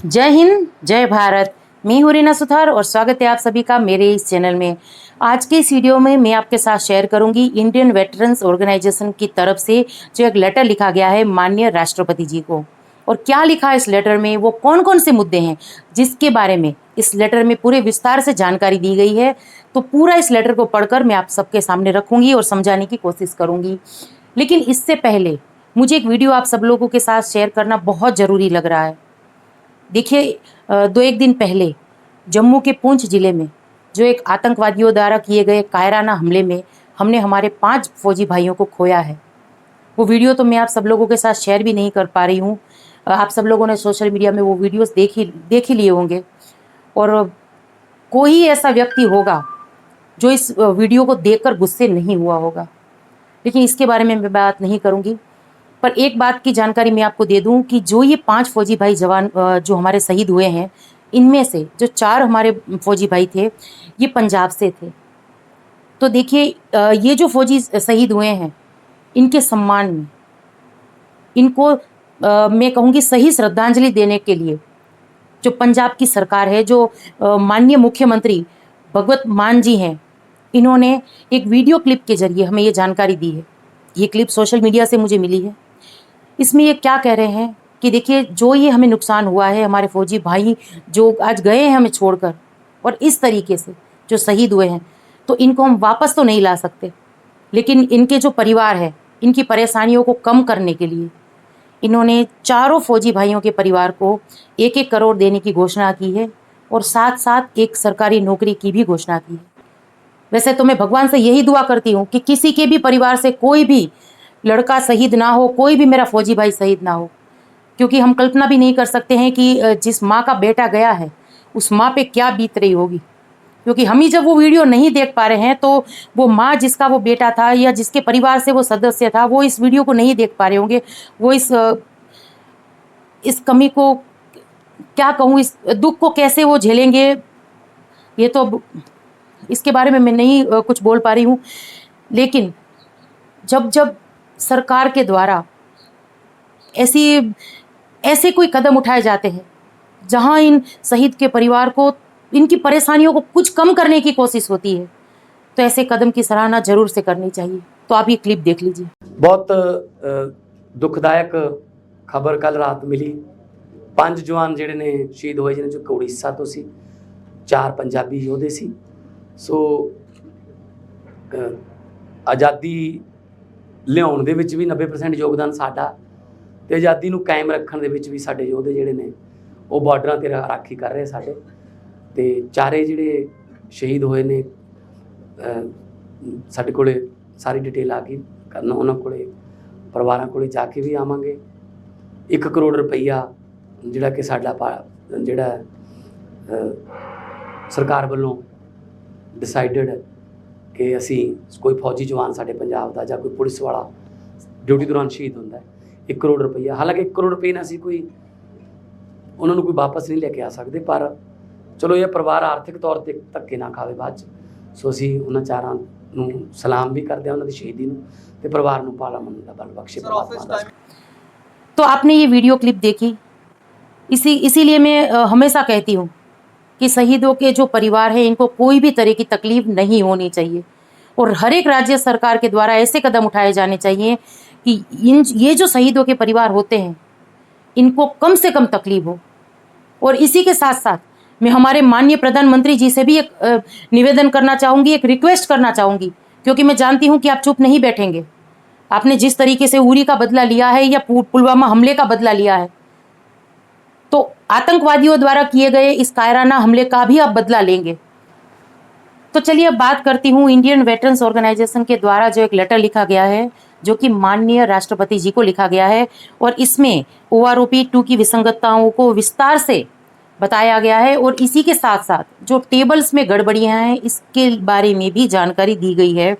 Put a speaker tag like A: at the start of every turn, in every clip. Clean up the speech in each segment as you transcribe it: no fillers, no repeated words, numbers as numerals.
A: जय हिंद, जय भारत। मैं हूं रीना सुथार और स्वागत है आप सभी का मेरे इस चैनल में। आज के इस वीडियो में मैं आपके साथ शेयर करूंगी इंडियन वेटरन्स ऑर्गेनाइजेशन की तरफ से जो एक लेटर लिखा गया है माननीय राष्ट्रपति जी को। और क्या लिखा है इस लेटर में, वो कौन कौन से मुद्दे हैं जिसके बारे में इस लेटर में पूरे विस्तार से जानकारी दी गई है। तो पूरा इस लेटर को पढ़कर मैं आप सबके सामने रखूंगी और समझाने की कोशिश करूंगी। लेकिन इससे पहले मुझे एक वीडियो आप सब लोगों के साथ शेयर करना बहुत ज़रूरी लग रहा है। देखिए, दो एक दिन पहले जम्मू के पुंछ ज़िले में जो एक आतंकवादियों द्वारा किए गए कायराना हमले में हमने हमारे 5 फौजी भाइयों को खोया है। वो वीडियो तो मैं आप सब लोगों के साथ शेयर भी नहीं कर पा रही हूँ। आप सब लोगों ने सोशल मीडिया में वो वीडियोस देख ही लिए होंगे। और कोई ऐसा व्यक्ति होगा जो इस वीडियो को देखकर गुस्से नहीं हुआ होगा, लेकिन इसके बारे में मैं बात नहीं करूँगी। पर एक बात की जानकारी मैं आपको दे दूं कि जो ये 5 फौजी भाई जवान जो हमारे शहीद हुए हैं, इनमें से जो 4 हमारे फौजी भाई थे, ये पंजाब से थे। तो देखिए, ये जो फौजी शहीद हुए हैं, इनके सम्मान में इनको मैं कहूँगी सही श्रद्धांजलि देने के लिए जो पंजाब की सरकार है, जो माननीय मुख्यमंत्री भगवत मान जी हैं, इन्होंने एक वीडियो क्लिप के जरिए हमें ये जानकारी दी है। ये क्लिप सोशल मीडिया से मुझे मिली है। इसमें ये क्या कह रहे हैं कि देखिए, जो ये हमें नुकसान हुआ है, हमारे फौजी भाई जो आज गए हैं हमें छोड़कर, और इस तरीके से जो शहीद हुए हैं, तो इनको हम वापस तो नहीं ला सकते, लेकिन इनके जो परिवार है, इनकी परेशानियों को कम करने के लिए इन्होंने चारों फौजी भाइयों के परिवार को 1-1 करोड़ देने की घोषणा की है और साथ साथ एक सरकारी नौकरी की भी घोषणा की है। वैसे तो मैं भगवान से यही दुआ करती हूँ कि किसी के भी परिवार से कोई भी लड़का शहीद ना हो, कोई भी मेरा फौजी भाई शहीद ना हो, क्योंकि हम कल्पना भी नहीं कर सकते हैं कि जिस माँ का बेटा गया है उस माँ पे क्या बीत रही होगी। क्योंकि हम ही जब वो वीडियो नहीं देख पा रहे हैं, तो वो माँ जिसका वो बेटा था या जिसके परिवार से वो सदस्य था, वो इस वीडियो को नहीं देख पा रहे होंगे। वो इस कमी को क्या कहूँ, इस दुख को कैसे वो झेलेंगे, ये तो अब इसके बारे में मैं नहीं कुछ बोल पा रही हूँ। लेकिन जब जब सरकार के द्वारा ऐसे कोई कदम उठाए जाते हैं जहां इन शहीद के परिवार को, इनकी परेशानियों को कुछ कम करने की कोशिश होती है, तो ऐसे कदम की सराहना जरूर से करनी चाहिए। तो आप ये क्लिप देख लीजिए।
B: बहुत दुखदायक खबर कल रात मिली। 5 जवान ਜਿਹੜੇ ਨੇ ਸ਼ਹੀਦ ਹੋਏ, ਜਿਹਨਾਂ 'ਚੋਂ ਉੜੀਸਾ ਤੋਂ ਸੀ, 4 ਪੰਜਾਬੀ ਯੋਧੇ ਸੀ। ਸੋ ਆਜ਼ਾਦੀ ਲਿਆਉਣ ਦੇ ਵਿੱਚ ਵੀ 90% ਯੋਗਦਾਨ ਸਾਡਾ, ਤੇ ਆਜ਼ਾਦੀ ਨੂੰ ਕਾਇਮ ਰੱਖਣ ਦੇ ਵਿੱਚ ਵੀ ਸਾਡੇ ਯੋਧੇ ਜਿਹੜੇ ਨੇ ਉਹ ਬਾਰਡਰਾਂ ਤੇ ਰਾਖੀ ਕਰ ਰਹੇ ਸਾਡੇ। ਤੇ ਚਾਰੇ ਜਿਹੜੇ ਸ਼ਹੀਦ ਹੋਏ ਨੇ, ਸਾਡੇ ਕੋਲੇ ਸਾਰੀ ਡਿਟੇਲ ਆ ਗਈ, ਕਰਨਾ ਉਹਨਾਂ ਕੋਲੇ ਪਰਿਵਾਰਾਂ ਕੋਲੇ ਜਾ ਕੇ ਵੀ ਆਵਾਂਗੇ। 1 ਕਰੋੜ ਰੁਪਈਆ ਜਿਹੜਾ ਕਿ ਸਾਡਾ ਜਿਹੜਾ ਸਰਕਾਰ ਵੱਲੋਂ ਡਿਸਾਈਡਡ ਕਿ ਅਸੀਂ ਕੋਈ ਫੌਜੀ ਜਵਾਨ ਸਾਡੇ ਪੰਜਾਬ ਦਾ ਜਾਂ ਕੋਈ ਪੁਲਿਸ ਵਾਲਾ ਡਿਊਟੀ ਦੌਰਾਨ ਸ਼ਹੀਦ ਹੁੰਦਾ ਹੈ, 1 ਕਰੋੜ ਰੁਪਈਆ। ਹਾਲਾਂਕਿ 1 ਕਰੋੜ ਰੁਪਏ ਨਾਲ ਅਸੀਂ ਕੋਈ ਉਹਨਾਂ ਨੂੰ ਕੋਈ ਵਾਪਸ ਨਹੀਂ ਲੈ ਕੇ ਆ ਸਕਦੇ, ਪਰ ਚਲੋ ਇਹ ਪਰਿਵਾਰ ਆਰਥਿਕ ਤੌਰ 'ਤੇ ਧੱਕੇ ਨਾ ਖਾਵੇ ਬਾਅਦ 'ਚ। ਸੋ ਅਸੀਂ ਉਹਨਾਂ ਚਾਰਾਂ ਨੂੰ ਸਲਾਮ ਵੀ ਕਰਦੇ ਹਾਂ, ਉਹਨਾਂ ਦੀ ਸ਼ਹੀਦੀ ਨੂੰ, ਤੇ ਪਰਿਵਾਰ ਨੂੰ ਪਾਲਾ ਮੰਨਣ ਦਾ ਬਲ ਬਖਸ਼ੇ।
A: तो आपने ये वीडियो क्लिप देखी, इसीलिए मैं हमेशा कहती हूँ कि शहीदों के जो परिवार है, इनको कोई भी तरह की तकलीफ नहीं होनी चाहिए, और हर एक राज्य सरकार के द्वारा ऐसे कदम उठाए जाने चाहिए कि ये जो शहीदों के परिवार होते हैं, इनको कम से कम तकलीफ हो। और इसी के साथ साथ मैं हमारे माननीय प्रधानमंत्री जी से भी एक निवेदन करना चाहूँगी, एक रिक्वेस्ट करना चाहूँगी, क्योंकि मैं जानती हूँ कि आप चुप नहीं बैठेंगे। आपने जिस तरीके से उरी का बदला लिया है या पुलवामा हमले का बदला लिया है, तो आतंकवादियों द्वारा किए गए इस कायराना हमले का भी आप बदला लेंगे। तो चलिए अब बात करती हूँ इंडियन वेटरन्स ऑर्गेनाइजेशन के द्वारा जो एक लेटर लिखा गया है, जो कि माननीय राष्ट्रपति जी को लिखा गया है, और इसमें OROP 2 की विसंगतताओं को विस्तार से बताया गया है, और इसी के साथ साथ जो टेबल्स में गड़बड़ियाँ हैं इसके बारे में भी जानकारी दी गई है।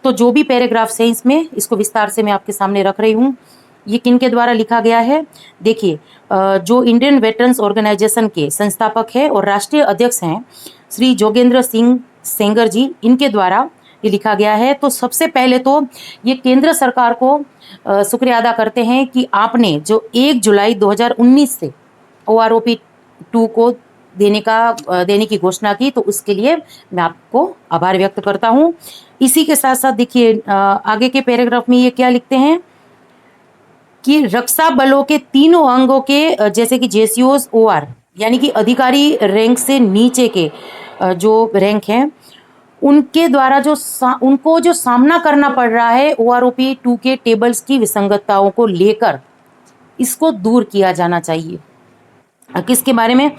A: तो जो भी पैराग्राफ्स हैं इसमें, इसको विस्तार से मैं आपके सामने रख रही हूँ। ये किन के द्वारा लिखा गया है, देखिए। जो इंडियन वेटरन्स ऑर्गेनाइजेशन के संस्थापक हैं और राष्ट्रीय अध्यक्ष हैं श्री जोगेंद्र सिंह सेंगर जी, इनके द्वारा ये लिखा गया है। तो सबसे पहले तो ये केंद्र सरकार को शुक्रिया अदा करते हैं कि आपने जो 1 जुलाई 2019 से OROP 2 को देने की घोषणा की, तो उसके लिए मैं आपको आभार व्यक्त करता हूँ। इसी के साथ साथ देखिए आगे के पैराग्राफ में ये क्या लिखते हैं कि रक्षा बलों के तीनों अंगों के जैसे कि जेसीओस ओआर यानी कि अधिकारी रैंक से नीचे के जो रैंक हैं उनके द्वारा उनको जो सामना करना पड़ रहा है OROP 2 के टेबल्स की विसंगतताओं को लेकर, इसको दूर किया जाना चाहिए। किसके बारे में?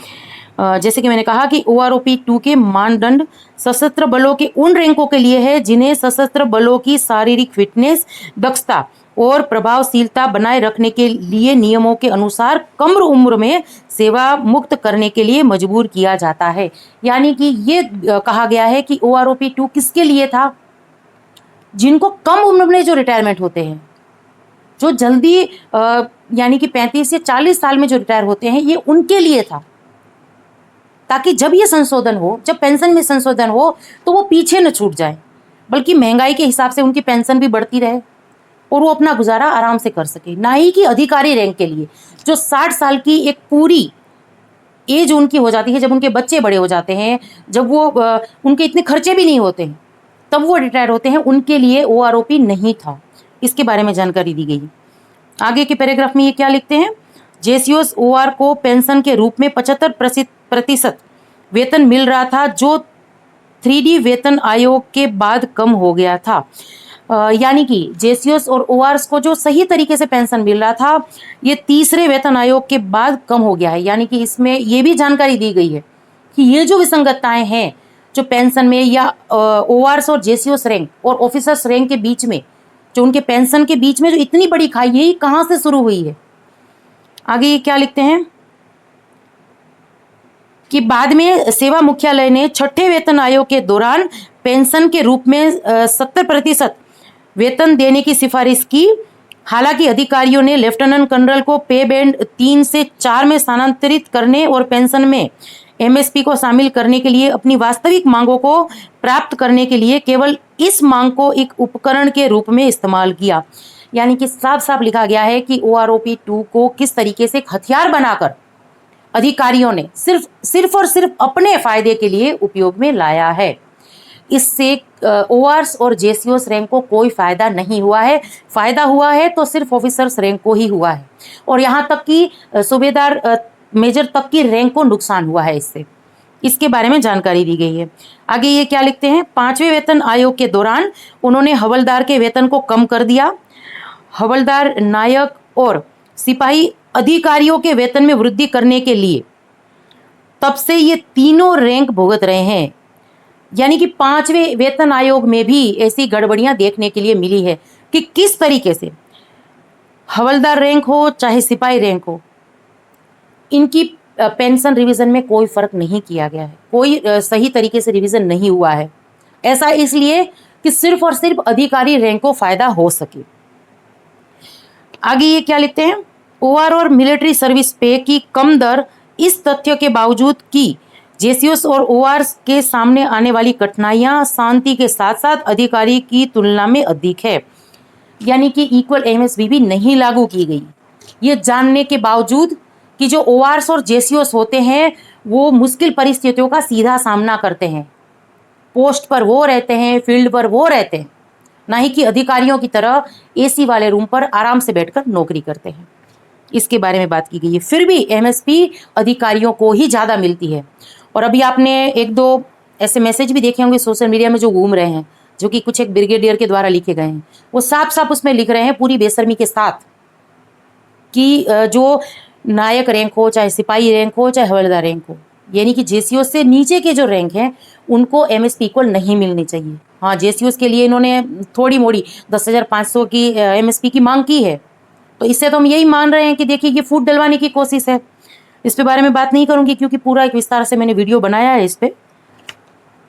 A: जैसे कि मैंने कहा कि OROP 2 के मानदंड सशस्त्र बलों के उन रैंकों के लिए है जिन्हें सशस्त्र बलों की शारीरिक फिटनेस, दक्षता और प्रभावशीलता बनाए रखने के लिए नियमों के अनुसार कम उम्र में सेवा मुक्त करने के लिए मजबूर किया जाता है। यानी कि ये कहा गया है कि OROP 2 किसके लिए था? जिनको कम उम्र में जो रिटायरमेंट होते हैं, जो जल्दी यानी कि 35 या 40 साल में जो रिटायर होते हैं, ये उनके लिए था, ताकि जब ये संशोधन हो, जब पेंशन में संशोधन हो, तो वो पीछे न छूट जाए, बल्कि महंगाई के हिसाब से उनकी पेंशन भी बढ़ती रहे और वो अपना गुजारा आराम से कर सके। ना ही कि अधिकारी रैंक के लिए जो 60 साल की एक पूरी एज उनकी हो जाती है, जब उनके बच्चे बड़े हो जाते हैं, जब वो उनके इतने खर्चे भी नहीं होते हैं, तब वो रिटायर होते हैं, उनके लिए OROP नहीं था। इसके बारे में जानकारी दी गई। आगे के पैराग्राफ में ये क्या लिखते हैं? जेसीओस OR को पेंशन के रूप में 75% वेतन मिल रहा था, जो 3D वेतन आयोग के बाद कम हो गया था। यानी कि जेसीओस और ORs को जो सही तरीके से पेंशन मिल रहा था, ये तीसरे वेतन आयोग के बाद कम हो गया है। यानी कि इसमें ये भी जानकारी दी गई है कि ये जो विसंगतताएं हैं जो पेंशन में या ORs और जेसीओस रैंक और ऑफिसर्स रैंक के बीच में, जो उनके पेंशन के बीच में जो इतनी बड़ी खाई है, ये कहाँ से शुरू हुई है? आगे ये क्या लिखते हैं कि बाद में सेवा मुख्यालय ने छठे वेतन आयोग के दौरान पेंशन के रूप में 70% वेतन देने की सिफारिश की। हालांकि अधिकारियों ने लेफ्टिनेंट कर्नल को पे बैंड 3 से 4 में स्थानांतरित करने और पेंशन में MSP को शामिल करने के लिए अपनी वास्तविक मांगों को प्राप्त करने के लिए केवल इस मांग को एक उपकरण के रूप में इस्तेमाल किया। यानी कि साफ साफ लिखा गया है कि OROP 2 को किस तरीके से एक हथियार बनाकर अधिकारियों ने सिर्फ और सिर्फ अपने फायदे के लिए उपयोग में लाया है। इससे ORs और JCOs रैंक को कोई फायदा नहीं हुआ है। फायदा हुआ है तो सिर्फ ऑफिसर्स रैंक को ही हुआ है, और यहाँ तक कि सूबेदार मेजर तक की रैंक को नुकसान हुआ है इससे। इसके बारे में जानकारी दी गई है। आगे ये क्या लिखते हैं? 5वें वेतन आयोग के दौरान उन्होंने हवलदार के वेतन को कम कर दिया। हवलदार, नायक और सिपाही अधिकारियों के वेतन में वृद्धि करने के लिए तब से ये तीनों रैंक भुगत रहे हैं। यानी कि 5वें वेतन आयोग में भी ऐसी गड़बड़ियां देखने के लिए मिली है कि किस तरीके से हवलदार रैंक हो चाहे सिपाही रैंक हो, इनकी पेंशन रिवीजन में कोई फर्क नहीं किया गया है, कोई सही तरीके से रिवीजन नहीं हुआ है। ऐसा इसलिए कि सिर्फ और सिर्फ अधिकारी रैंक को फायदा हो सके। आगे ये क्या लिखते हैं? OR और मिलिट्री सर्विस पे की कम दर इस तथ्य के बावजूद कि जेसीओस और ORs के सामने आने वाली कठिनाइयां शांति के साथ साथ अधिकारी की तुलना में अधिक है। यानी कि इक्वल MSP भी नहीं लागू की गई, ये जानने के बावजूद कि जो ORs और JCOs होते हैं वो मुश्किल परिस्थितियों का सीधा सामना करते हैं। पोस्ट पर वो रहते हैं, फील्ड पर वो रहते हैं, ना ही कि अधिकारियों की तरह AC वाले रूम पर आराम से बैठकर नौकरी करते हैं। इसके बारे में बात की गई है। फिर भी MSP अधिकारियों को ही ज़्यादा मिलती है। और अभी आपने 1-2 ऐसे मैसेज भी देखे होंगे सोशल मीडिया में जो घूम रहे हैं, जो कि कुछ एक ब्रिगेडियर के द्वारा लिखे गए हैं। वो साफ साफ उसमें लिख रहे हैं पूरी बेशर्मी के साथ कि जो नायक रैंक हो, चाहे सिपाही रैंक हो, चाहे हवलदार रैंक हो, यानी कि JCOs से नीचे के जो रैंक हैं उनको MSP इक्वल नहीं मिलनी चाहिए। हाँ, JCOs के लिए इन्होंने थोड़ी मोड़ी 10,500 की MSP की मांग की है, तो इससे तो हम यही मान रहे हैं कि देखिए ये फूट डलवाने की कोशिश है। इस पे बारे में बात नहीं करूंगी क्योंकि पूरा एक विस्तार से मैंने वीडियो बनाया है इस पे।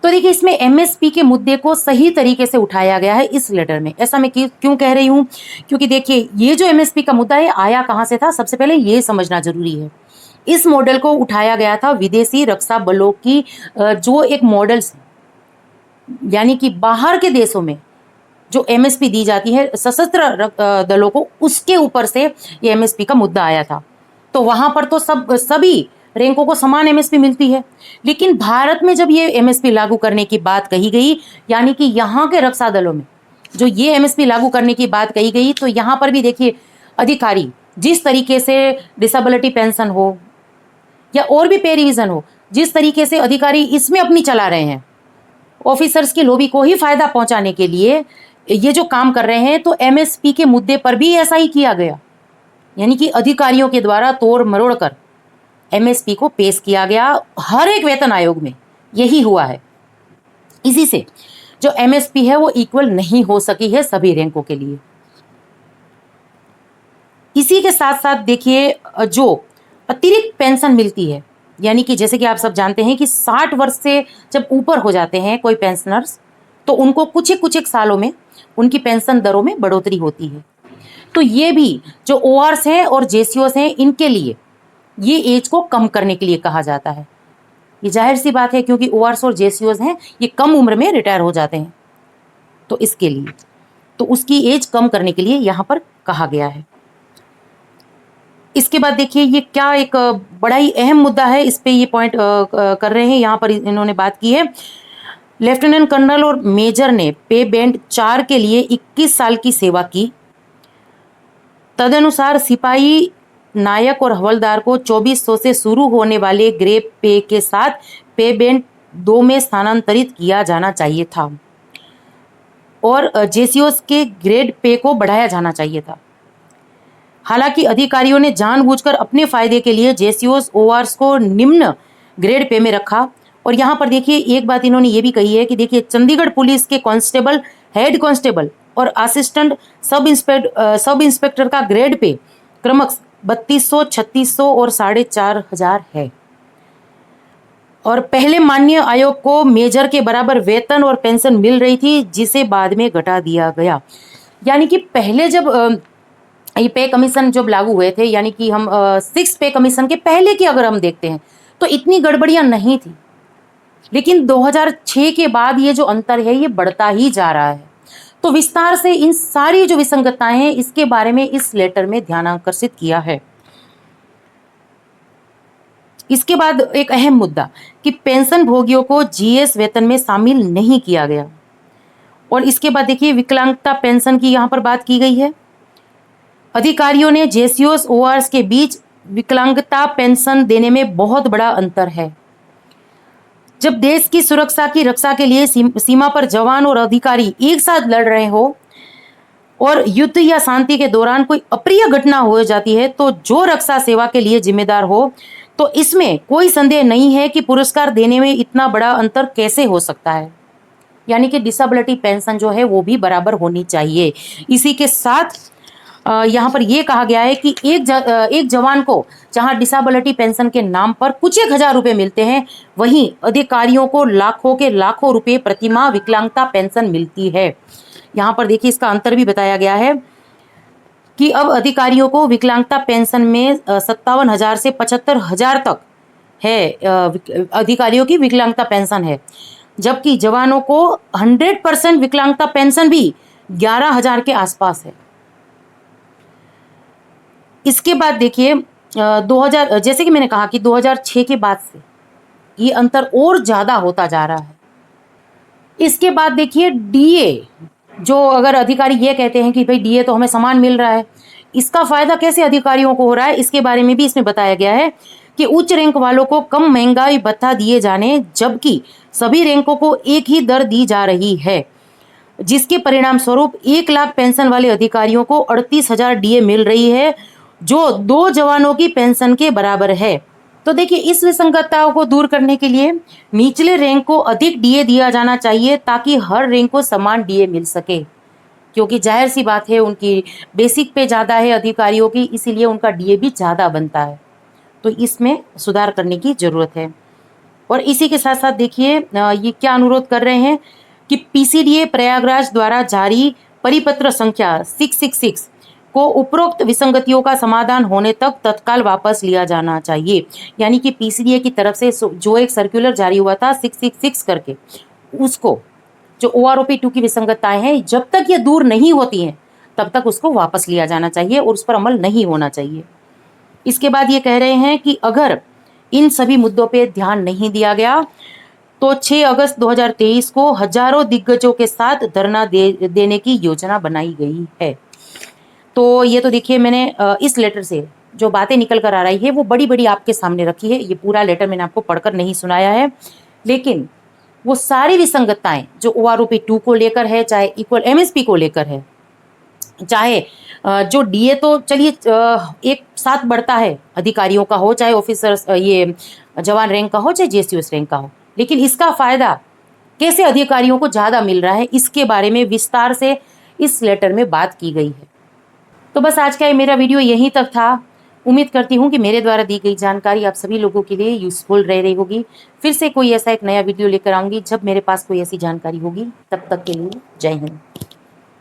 A: तो देखिए इसमें MSP के मुद्दे को सही तरीके से उठाया गया है इस लेटर में। ऐसा मैं क्यों कह रही हूँ? क्योंकि देखिए ये जो MSP का मुद्दा है आया कहाँ से था, सबसे पहले ये समझना जरूरी है। इस मॉडल को उठाया गया था विदेशी रक्षा बलों की जो एक मॉडल्स, यानी कि बाहर के देशों में जो MSP दी जाती है सशस्त्र दलों को, उसके ऊपर से ये MSP का मुद्दा आया था। तो वहां पर तो सभी रैंकों को समान एमएसपी मिलती है। लेकिन भारत में जब ये एमएसपी लागू करने की बात कही गई, यानी कि यहाँ के रक्षा दलों में जो ये एमएसपी लागू करने की बात कही गई, तो यहाँ पर भी देखिए अधिकारी जिस तरीके से डिसेबिलिटी पेंशन हो या और भी पे रिवीजन हो, जिस तरीके से अधिकारी इसमें अपनी चला रहे हैं, ऑफिसर्स की लॉबी को ही फायदा पहुंचाने के लिए ये जो काम कर रहे हैं, तो एमएसपी के मुद्दे पर भी ऐसा ही किया गया। यानी कि अधिकारियों के द्वारा तोड़ मरोड़ कर एमएसपी को पेश किया गया। हर एक वेतन आयोग में यही हुआ है। इसी से जो एमएसपी है वो इक्वल नहीं हो सकी है सभी रैंकों के लिए। इसी के साथ साथ देखिए जो अतिरिक्त पेंशन मिलती है, यानी कि जैसे कि आप सब जानते हैं कि 60 वर्ष से जब ऊपर हो जाते हैं कोई पेंशनर्स, तो उनको कुछ एक सालों में उनकी पेंशन दरों में बढ़ोतरी होती है। तो ये भी जो ओआरस हैं और जेसीओस हैं, इनके लिए ये एज को कम करने के लिए कहा जाता है। ये जाहिर सी बात है, क्योंकि ओआरस और जेसीओस हैं ये कम उम्र में रिटायर हो जाते हैं, तो इसके लिए तो उसकी एज कम करने के लिए यहाँ पर कहा गया है। इसके बाद देखिए ये क्या एक बड़ा ही अहम मुद्दा है, इस पे ये पॉइंट कर रहे हैं, यहाँ पर इन्होंने बात की है। लेफ्टिनेंट कर्नल और मेजर ने पे बैंड 4 के लिए 21 साल की सेवा की। तदनुसार सिपाही, नायक और हवलदार को 2400 से शुरू होने वाले ग्रेड पे के साथ पे बैंड 2 में स्थानांतरित किया जाना चाहिए था और जेसीओस के ग्रेड पे को बढ़ाया जाना चाहिए था। हालांकि अधिकारियों ने जानबूझकर अपने फायदे के लिए जेसीओस ओआरस को निम्न ग्रेड पे में रखा। और यहाँ पर देखिए एक बात इन्होंने ये भी कही है कि देखिए चंडीगढ़ पुलिस के कांस्टेबल, हेड कांस्टेबल और असिस्टेंट सब इंस्पेक्टर का ग्रेड पे क्रमश 3200, 3600 और 4500 है। और पहले माननीय आयोग को मेजर के बराबर वेतन और पेंशन मिल रही थी, जिसे बाद में घटा दिया गया। यानी कि पहले जब ये पे कमीशन जब लागू हुए थे, यानी कि हम 6 पे कमीशन के पहले की अगर हम देखते हैं तो इतनी गड़बड़ियां नहीं थी। लेकिन 2006 के बाद ये जो अंतर है ये बढ़ता ही जा रहा है। तो विस्तार से इन सारी जो विसंगतताएं हैं इसके बारे में इस लेटर में ध्यान आकर्षित किया है। इसके बाद एक अहम मुद्दा कि पेंशन भोगियों को जीएस वेतन में शामिल नहीं किया गया। और इसके बाद देखिए विकलांगता पेंशन की यहाँ पर बात की गई है। अधिकारियों ने जेसीओस ओआरस के बीच विकलांगता पेंशन देने में बहुत बड़ा अंतर है। जब देश की सुरक्षा की रक्षा के लिए सीमा पर जवान और अधिकारी एक साथ लड़ रहे हो और युद्ध या शांति के दौरान कोई अप्रिय घटना हो जाती है, तो जो रक्षा सेवा के लिए जिम्मेदार हो, तो इसमें कोई संदेह नहीं है कि पुरस्कार देने में इतना बड़ा अंतर कैसे हो सकता है। यानी कि डिसेबिलिटी पेंशन जो है वो भी बराबर होनी चाहिए। इसी के साथ यहाँ पर यह कहा गया है कि एक जवान को जहाँ डिसेबिलिटी पेंशन के नाम पर कुछ 1000 रुपये मिलते हैं, वहीं अधिकारियों को लाखों के लाखों रुपए प्रतिमाह विकलांगता पेंशन मिलती है। यहाँ पर देखिए इसका अंतर भी बताया गया है कि अब अधिकारियों को विकलांगता पेंशन में 57,000 से 75,000 तक है अधिकारियों की विकलांगता पेंशन है, जबकि जवानों को 100% विकलांगता पेंशन भी 11,000 के आसपास है। इसके बाद देखिए 2000 जैसे कि मैंने कहा कि 2006 के बाद से ये अंतर और ज़्यादा होता जा रहा है। इसके बाद देखिए डीए, जो अगर अधिकारी ये कहते हैं कि भाई डीए तो हमें समान मिल रहा है, इसका फ़ायदा कैसे अधिकारियों को हो रहा है, इसके बारे में भी इसमें बताया गया है कि उच्च रैंक वालों को कम महंगाई भत्ता दिए जाने, जबकि सभी रैंकों को एक ही दर दी जा रही है, जिसके परिणाम स्वरूप 1 लाख पेंशन वाले अधिकारियों को 38,000 डीए मिल रही है, जो 2 जवानों की पेंशन के बराबर है। तो देखिए इस विसंगतताओं को दूर करने के लिए निचले रैंक को अधिक डीए दिया जाना चाहिए, ताकि हर रैंक को समान डीए मिल सके, क्योंकि जाहिर सी बात है उनकी बेसिक पे ज़्यादा है अधिकारियों की, इसीलिए उनका डीए भी ज़्यादा बनता है। तो इसमें सुधार करने की ज़रूरत है। और इसी के साथ साथ देखिए ये क्या अनुरोध कर रहे हैं कि पीसीडीए प्रयागराज द्वारा जारी परिपत्र संख्या 666 को उपरोक्त विसंगतियों का समाधान होने तक तत्काल वापस लिया जाना चाहिए। यानी कि पीसीडीए की तरफ से जो एक सर्कुलर जारी हुआ था 666 करके, उसको जो ओआरओपी 2 की विसंगतताएं हैं, जब तक ये दूर नहीं होती हैं तब तक उसको वापस लिया जाना चाहिए और उस पर अमल नहीं होना चाहिए। इसके बाद ये कह रहे हैं कि अगर इन सभी मुद्दों पे ध्यान नहीं दिया गया। तो 6 अगस्त 2023 को हजारों दिग्गजों के साथ धरना देने की योजना बनाई गई है। तो ये तो देखिए मैंने इस लेटर से जो बातें निकल कर आ रही है वो बड़ी बड़ी आपके सामने रखी है। ये पूरा लेटर मैंने आपको पढ़कर नहीं सुनाया है, लेकिन वो सारी विसंगतताएं जो OROP 2 को लेकर है, चाहे इक्वल MSP को लेकर है, चाहे जो DA तो चलिए एक साथ बढ़ता है, अधिकारियों का हो चाहे ऑफिसर्स ये जवान रैंक का हो चाहे JCOS रैंक का हो, लेकिन इसका फायदा कैसे अधिकारियों को ज़्यादा मिल रहा है इसके बारे में विस्तार से इस लेटर में बात की गई है। तो बस आज का ये मेरा वीडियो यहीं तक था। उम्मीद करती हूँ कि मेरे द्वारा दी गई जानकारी आप सभी लोगों के लिए यूजफुल रह रही होगी। फिर से कोई ऐसा एक नया वीडियो लेकर आऊँगी जब मेरे पास कोई ऐसी जानकारी होगी। तब तक के लिए जय हिंद।